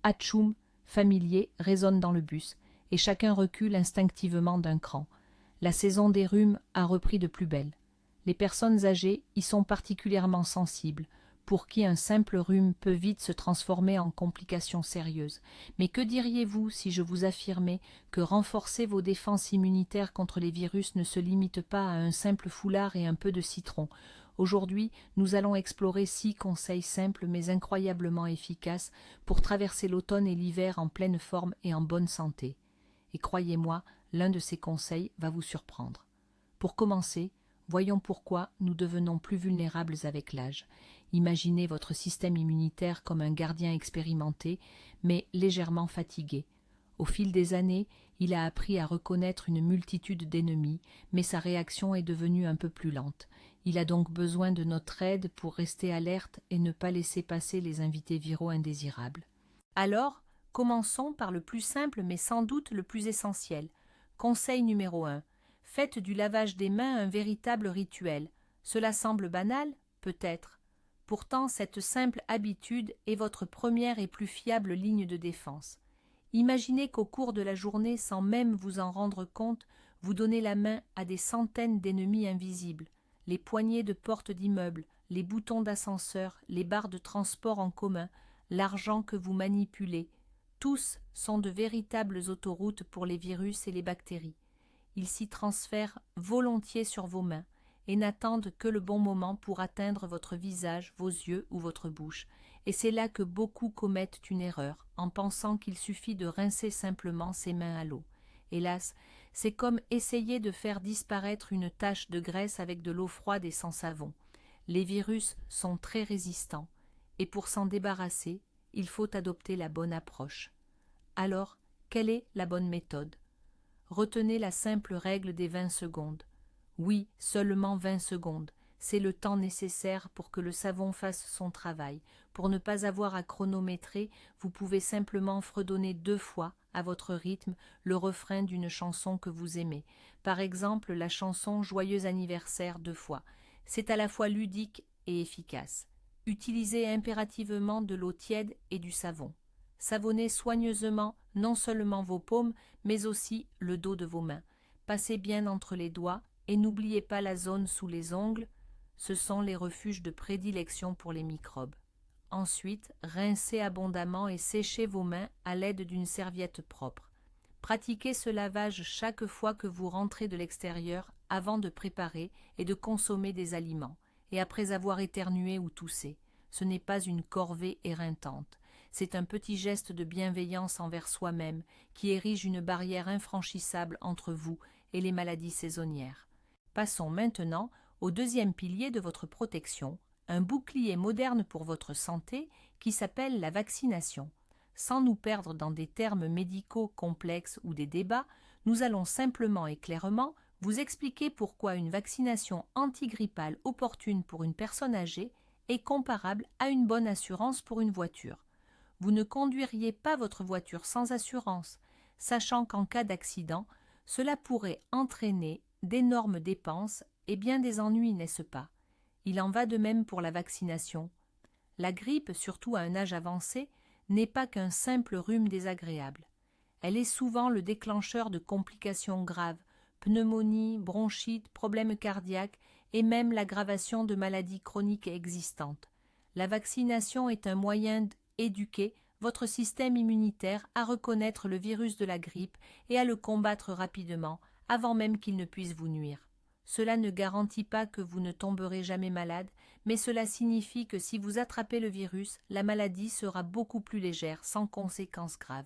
Atchoum, familier, résonne dans le bus, et chacun recule instinctivement d'un cran. La saison des rhumes a repris de plus belle. Les personnes âgées y sont particulièrement sensibles, pour qui un simple rhume peut vite se transformer en complications sérieuses. Mais que diriez-vous si je vous affirmais que renforcer vos défenses immunitaires contre les virus ne se limite pas à un simple foulard et un peu de citron? Aujourd'hui, nous allons explorer 6 conseils simples mais incroyablement efficaces pour traverser l'automne et l'hiver en pleine forme et en bonne santé. Et croyez-moi, l'un de ces conseils va vous surprendre. Pour commencer, voyons pourquoi nous devenons plus vulnérables avec l'âge. Imaginez votre système immunitaire comme un gardien expérimenté, mais légèrement fatigué. Au fil des années, il a appris à reconnaître une multitude d'ennemis, mais sa réaction est devenue un peu plus lente. Il a donc besoin de notre aide pour rester alerte et ne pas laisser passer les invités viraux indésirables. Alors, commençons par le plus simple mais sans doute le plus essentiel. Conseil numéro 1. Faites du lavage des mains un véritable rituel. Cela semble banal? Peut-être. Pourtant, cette simple habitude est votre première et plus fiable ligne de défense. Imaginez qu'au cours de la journée, sans même vous en rendre compte, vous donnez la main à des centaines d'ennemis invisibles. Les poignées de portes d'immeubles, les boutons d'ascenseur, les barres de transport en commun, l'argent que vous manipulez, tous sont de véritables autoroutes pour les virus et les bactéries. Ils s'y transfèrent volontiers sur vos mains et n'attendent que le bon moment pour atteindre votre visage, vos yeux ou votre bouche. Et c'est là que beaucoup commettent une erreur, en pensant qu'il suffit de rincer simplement ses mains à l'eau. Hélas, c'est comme essayer de faire disparaître une tache de graisse avec de l'eau froide et sans savon. Les virus sont très résistants, et pour s'en débarrasser, il faut adopter la bonne approche. Alors, quelle est la bonne méthode? Retenez la simple règle des 20 secondes. Oui, seulement 20 secondes. C'est le temps nécessaire pour que le savon fasse son travail. Pour ne pas avoir à chronométrer, vous pouvez simplement fredonner 2 fois, à votre rythme, le refrain d'une chanson que vous aimez. Par exemple, la chanson Joyeux anniversaire 2 fois. C'est à la fois ludique et efficace. Utilisez impérativement de l'eau tiède et du savon. Savonnez soigneusement non seulement vos paumes, mais aussi le dos de vos mains. Passez bien entre les doigts et n'oubliez pas la zone sous les ongles, ce sont les refuges de prédilection pour les microbes. Ensuite, rincez abondamment et séchez vos mains à l'aide d'une serviette propre. Pratiquez ce lavage chaque fois que vous rentrez de l'extérieur avant de préparer et de consommer des aliments, et après avoir éternué ou toussé. Ce n'est pas une corvée éreintante. C'est un petit geste de bienveillance envers soi-même qui érige une barrière infranchissable entre vous et les maladies saisonnières. Passons maintenant au deuxième pilier de votre protection, un bouclier moderne pour votre santé qui s'appelle la vaccination. Sans nous perdre dans des termes médicaux complexes ou des débats, nous allons simplement et clairement vous expliquer pourquoi une vaccination antigrippale opportune pour une personne âgée est comparable à une bonne assurance pour une voiture. Vous ne conduiriez pas votre voiture sans assurance, sachant qu'en cas d'accident, cela pourrait entraîner d'énormes dépenses et bien des ennuis, n'est-ce pas? Il en va de même pour la vaccination. La grippe, surtout à un âge avancé, n'est pas qu'un simple rhume désagréable. Elle est souvent le déclencheur de complications graves, pneumonie, bronchite, problèmes cardiaques et même l'aggravation de maladies chroniques existantes. La vaccination est un moyen d'éduquer votre système immunitaire à reconnaître le virus de la grippe et à le combattre rapidement, avant même qu'il ne puisse vous nuire. Cela ne garantit pas que vous ne tomberez jamais malade, mais cela signifie que si vous attrapez le virus, la maladie sera beaucoup plus légère, sans conséquences graves.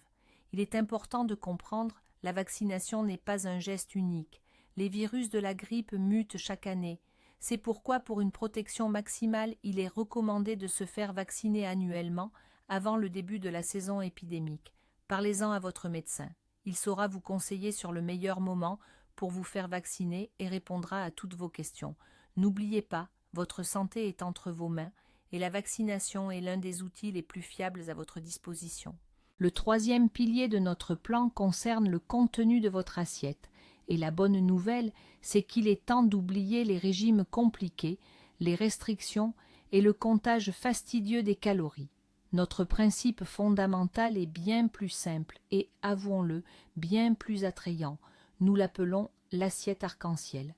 Il est important de comprendre, la vaccination n'est pas un geste unique. Les virus de la grippe mutent chaque année. C'est pourquoi pour une protection maximale, il est recommandé de se faire vacciner annuellement avant le début de la saison épidémique. Parlez-en à votre médecin. Il saura vous conseiller sur le meilleur moment pour vous faire vacciner et répondra à toutes vos questions. N'oubliez pas, votre santé est entre vos mains et la vaccination est l'un des outils les plus fiables à votre disposition. Le troisième pilier de notre plan concerne le contenu de votre assiette. Et la bonne nouvelle, c'est qu'il est temps d'oublier les régimes compliqués, les restrictions et le comptage fastidieux des calories. Notre principe fondamental est bien plus simple et, avouons-le, bien plus attrayant. Nous l'appelons l'assiette arc-en-ciel.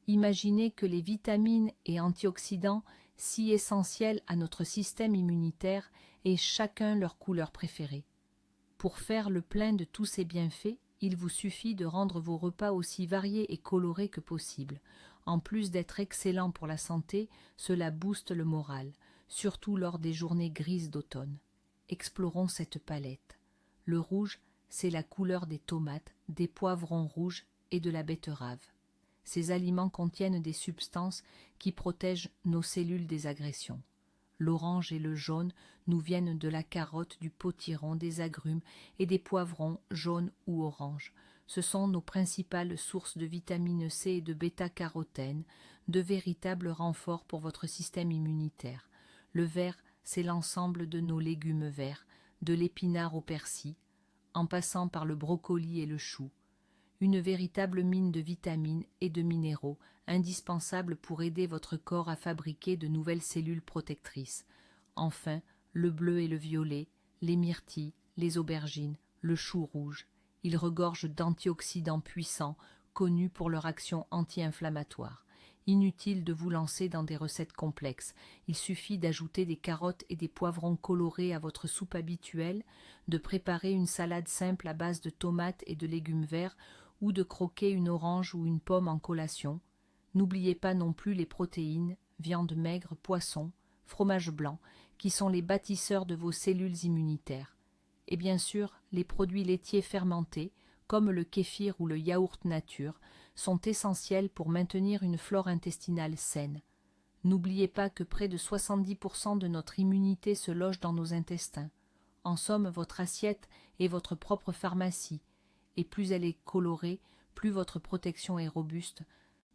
Imaginez que les vitamines et antioxydants, si essentiels à notre système immunitaire, aient chacun leur couleur préférée. Pour faire le plein de tous ces bienfaits, il vous suffit de rendre vos repas aussi variés et colorés que possible. En plus d'être excellent pour la santé, cela booste le moral, surtout lors des journées grises d'automne. Explorons cette palette. Le rouge, c'est la couleur des tomates, des poivrons rouges et de la betterave. Ces aliments contiennent des substances qui protègent nos cellules des agressions. L'orange et le jaune nous viennent de la carotte, du potiron, des agrumes et des poivrons jaunes ou oranges. Ce sont nos principales sources de vitamine C et de bêta-carotène, de véritables renforts pour votre système immunitaire. Le vert, c'est l'ensemble de nos légumes verts, de l'épinard au persil, en passant par le brocoli et le chou. Une véritable mine de vitamines et de minéraux, indispensables pour aider votre corps à fabriquer de nouvelles cellules protectrices. Enfin, le bleu et le violet, les myrtilles, les aubergines, le chou rouge. Ils regorgent d'antioxydants puissants, connus pour leur action anti-inflammatoire. Inutile de vous lancer dans des recettes complexes. Il suffit d'ajouter des carottes et des poivrons colorés à votre soupe habituelle, de préparer une salade simple à base de tomates et de légumes verts, ou de croquer une orange ou une pomme en collation. N'oubliez pas non plus les protéines, viande maigre, poisson, fromage blanc, qui sont les bâtisseurs de vos cellules immunitaires. Et bien sûr, les produits laitiers fermentés, comme le kéfir ou le yaourt nature, sont essentiels pour maintenir une flore intestinale saine. N'oubliez pas que près de 70% de notre immunité se loge dans nos intestins. En somme, votre assiette est votre propre pharmacie, et plus elle est colorée, plus votre protection est robuste.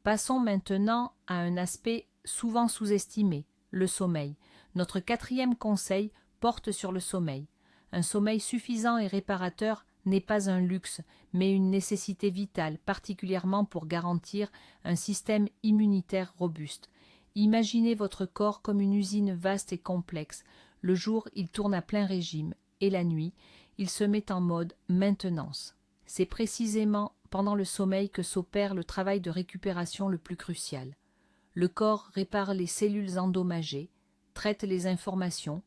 Passons maintenant à un aspect souvent sous-estimé, le sommeil. Notre 4e conseil porte sur le sommeil. Un sommeil suffisant et réparateur n'est pas un luxe, mais une nécessité vitale, particulièrement pour garantir un système immunitaire robuste. Imaginez votre corps comme une usine vaste et complexe. Le jour, il tourne à plein régime, et la nuit, il se met en mode maintenance. C'est précisément pendant le sommeil que s'opère le travail de récupération le plus crucial. Le corps répare les cellules endommagées, traite les informations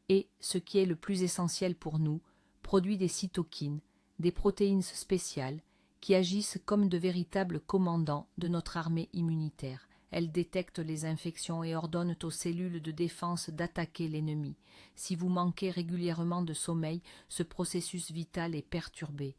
et, ce qui est le plus essentiel pour nous, produit des cytokines, des protéines spéciales, qui agissent comme de véritables commandants de notre armée immunitaire. Elles détectent les infections et ordonnent aux cellules de défense d'attaquer l'ennemi. Si vous manquez régulièrement de sommeil, ce processus vital est perturbé.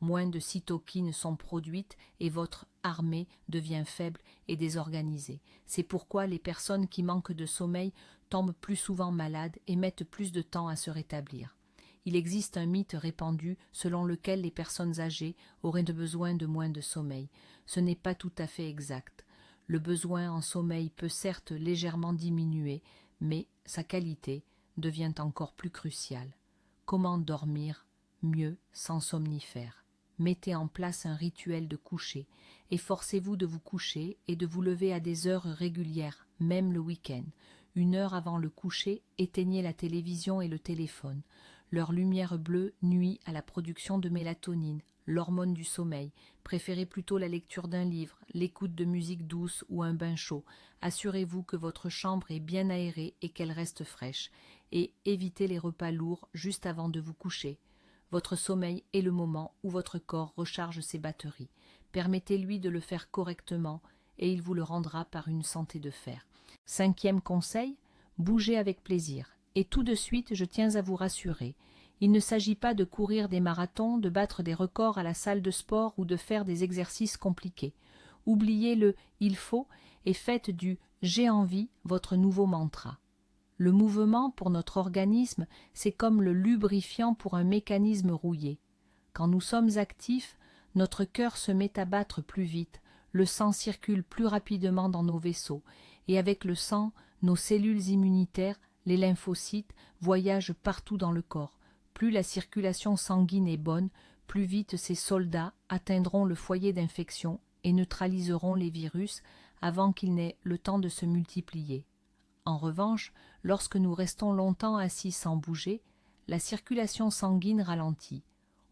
Moins de cytokines sont produites et votre armée devient faible et désorganisée. C'est pourquoi les personnes qui manquent de sommeil tombent plus souvent malades et mettent plus de temps à se rétablir. Il existe un mythe répandu selon lequel les personnes âgées auraient besoin de moins de sommeil. Ce n'est pas tout à fait exact. Le besoin en sommeil peut certes légèrement diminuer, mais sa qualité devient encore plus cruciale. Comment dormir mieux sans somnifères? Mettez en place un rituel de coucher. Efforcez-vous de vous coucher et de vous lever à des heures régulières, même le week-end. 1 heure avant le coucher, éteignez la télévision et le téléphone. Leur lumière bleue nuit à la production de mélatonine, l'hormone du sommeil. Préférez plutôt la lecture d'un livre, l'écoute de musique douce ou un bain chaud. Assurez-vous que votre chambre est bien aérée et qu'elle reste fraîche. Et évitez les repas lourds juste avant de vous coucher. Votre sommeil est le moment où votre corps recharge ses batteries. Permettez-lui de le faire correctement et il vous le rendra par une santé de fer. 5e conseil, bougez avec plaisir. Et tout de suite, je tiens à vous rassurer. Il ne s'agit pas de courir des marathons, de battre des records à la salle de sport ou de faire des exercices compliqués. Oubliez le « il faut » et faites du « j'ai envie » votre nouveau mantra. Le mouvement, pour notre organisme, c'est comme le lubrifiant pour un mécanisme rouillé. Quand nous sommes actifs, notre cœur se met à battre plus vite, le sang circule plus rapidement dans nos vaisseaux, et avec le sang, nos cellules immunitaires, les lymphocytes, voyagent partout dans le corps. Plus la circulation sanguine est bonne, plus vite ces soldats atteindront le foyer d'infection et neutraliseront les virus avant qu'ils n'aient le temps de se multiplier. En revanche, lorsque nous restons longtemps assis sans bouger, la circulation sanguine ralentit.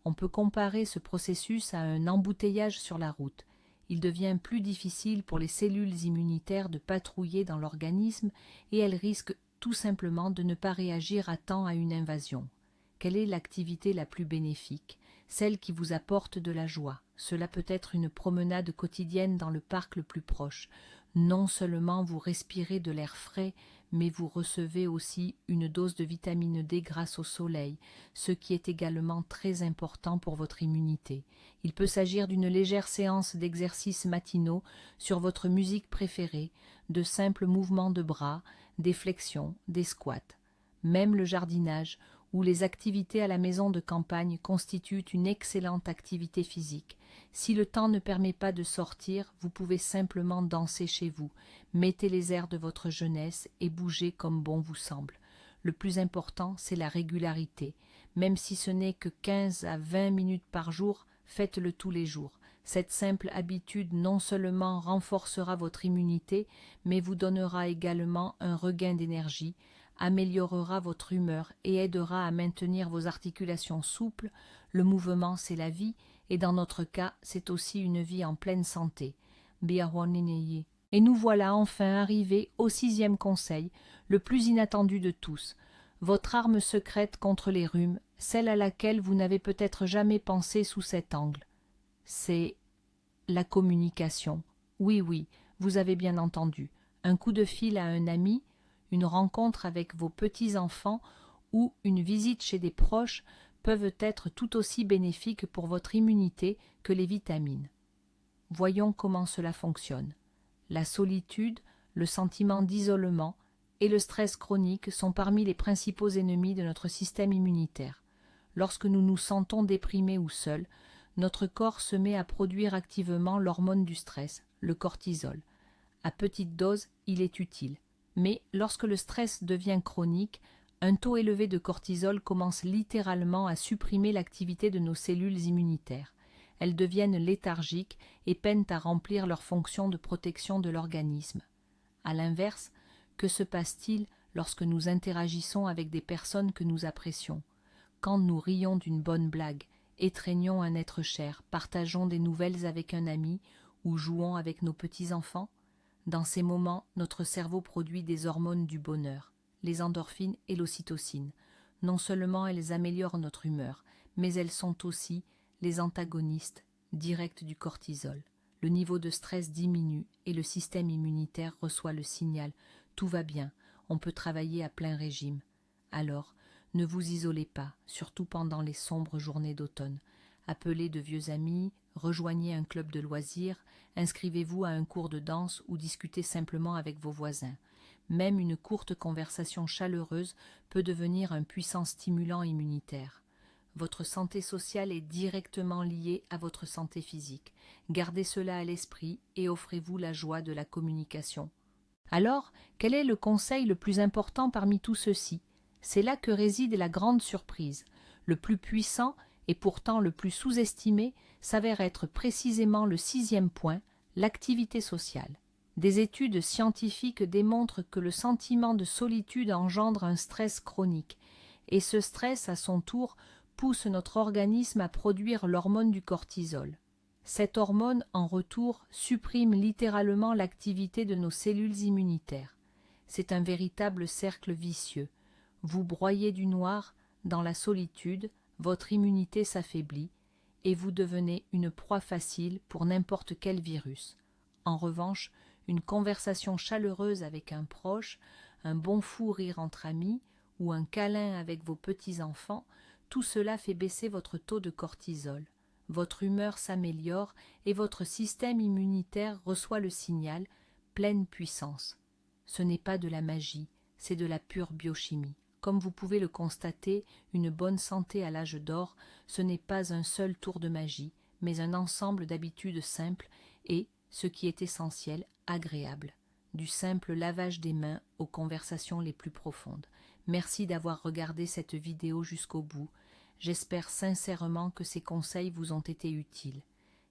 On peut comparer ce processus à un embouteillage sur la route. Il devient plus difficile pour les cellules immunitaires de patrouiller dans l'organisme et elles risquent tout simplement de ne pas réagir à temps à une invasion. Quelle est l'activité la plus bénéfique? Celle qui vous apporte de la joie. Cela peut être une promenade quotidienne dans le parc le plus proche. Non seulement vous respirez de l'air frais, mais vous recevez aussi une dose de vitamine D grâce au soleil, ce qui est également très important pour votre immunité. Il peut s'agir d'une légère séance d'exercices matinaux sur votre musique préférée, de simples mouvements de bras, des flexions, des squats. Même le jardinage ou les activités à la maison de campagne constituent une excellente activité physique. Si le temps ne permet pas de sortir, vous pouvez simplement danser chez vous, mettez les airs de votre jeunesse et bougez comme bon vous semble. Le plus important, c'est la régularité. Même si ce n'est que 15 à 20 minutes par jour, faites-le tous les jours. Cette simple habitude non seulement renforcera votre immunité, mais vous donnera également un regain d'énergie, améliorera votre humeur et aidera à maintenir vos articulations souples. Le mouvement, c'est la vie, et dans notre cas, c'est aussi une vie en pleine santé. Et nous voilà enfin arrivés au 6e conseil, le plus inattendu de tous. Votre arme secrète contre les rhumes, celle à laquelle vous n'avez peut-être jamais pensé sous cet angle. C'est la communication. Oui, vous avez bien entendu. Un coup de fil à un ami, une rencontre avec vos petits-enfants ou une visite chez des proches peuvent être tout aussi bénéfiques pour votre immunité que les vitamines. Voyons comment cela fonctionne. La solitude, le sentiment d'isolement et le stress chronique sont parmi les principaux ennemis de notre système immunitaire. Lorsque nous nous sentons déprimés ou seuls, notre corps se met à produire activement l'hormone du stress, le cortisol. À petite dose, il est utile. Mais lorsque le stress devient chronique, un taux élevé de cortisol commence littéralement à supprimer l'activité de nos cellules immunitaires. Elles deviennent léthargiques et peinent à remplir leur fonction de protection de l'organisme. À l'inverse, que se passe-t-il lorsque nous interagissons avec des personnes que nous apprécions? Quand nous rions d'une bonne blague, étreignons un être cher, partageons des nouvelles avec un ami ou jouons avec nos petits-enfants? Dans ces moments, notre cerveau produit des hormones du bonheur, les endorphines et l'ocytocine. Non seulement elles améliorent notre humeur, mais elles sont aussi les antagonistes directs du cortisol. Le niveau de stress diminue et le système immunitaire reçoit le signal « tout va bien, on peut travailler à plein régime ». Alors, ne vous isolez pas, surtout pendant les sombres journées d'automne. Appelez de vieux amis, rejoignez un club de loisirs, inscrivez-vous à un cours de danse ou discutez simplement avec vos voisins. Même une courte conversation chaleureuse peut devenir un puissant stimulant immunitaire. Votre santé sociale est directement liée à votre santé physique. Gardez cela à l'esprit et offrez-vous la joie de la communication. Alors, quel est le conseil le plus important parmi tout ceci? C'est là que réside la grande surprise. Le plus puissant et pourtant le plus sous-estimé s'avère être précisément le 6e point, l'activité sociale. Des études scientifiques démontrent que le sentiment de solitude engendre un stress chronique, et ce stress, à son tour, pousse notre organisme à produire l'hormone du cortisol. Cette hormone, en retour, supprime littéralement l'activité de nos cellules immunitaires. C'est un véritable cercle vicieux. Vous broyez du noir, dans la solitude, votre immunité s'affaiblit, et vous devenez une proie facile pour n'importe quel virus. En revanche, une conversation chaleureuse avec un proche, un bon fou rire entre amis, ou un câlin avec vos petits-enfants, tout cela fait baisser votre taux de cortisol. Votre humeur s'améliore et votre système immunitaire reçoit le signal « pleine puissance ». Ce n'est pas de la magie, c'est de la pure biochimie. Comme vous pouvez le constater, une bonne santé à l'âge d'or, ce n'est pas un seul tour de magie, mais un ensemble d'habitudes simples et, ce qui est essentiel, agréables. Du simple lavage des mains aux conversations les plus profondes. Merci d'avoir regardé cette vidéo jusqu'au bout. J'espère sincèrement que ces conseils vous ont été utiles.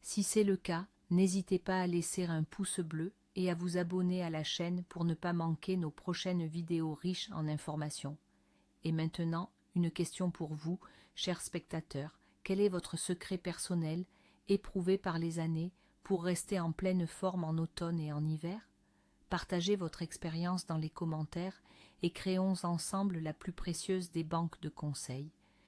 Si c'est le cas, n'hésitez pas à laisser un pouce bleu et à vous abonner à la chaîne pour ne pas manquer nos prochaines vidéos riches en informations. Et maintenant, une question pour vous, chers spectateurs. Quel est votre secret personnel, éprouvé par les années, pour rester en pleine forme en automne et en hiver? Partagez votre expérience dans les commentaires et créons ensemble la plus précieuse des banques de conseils.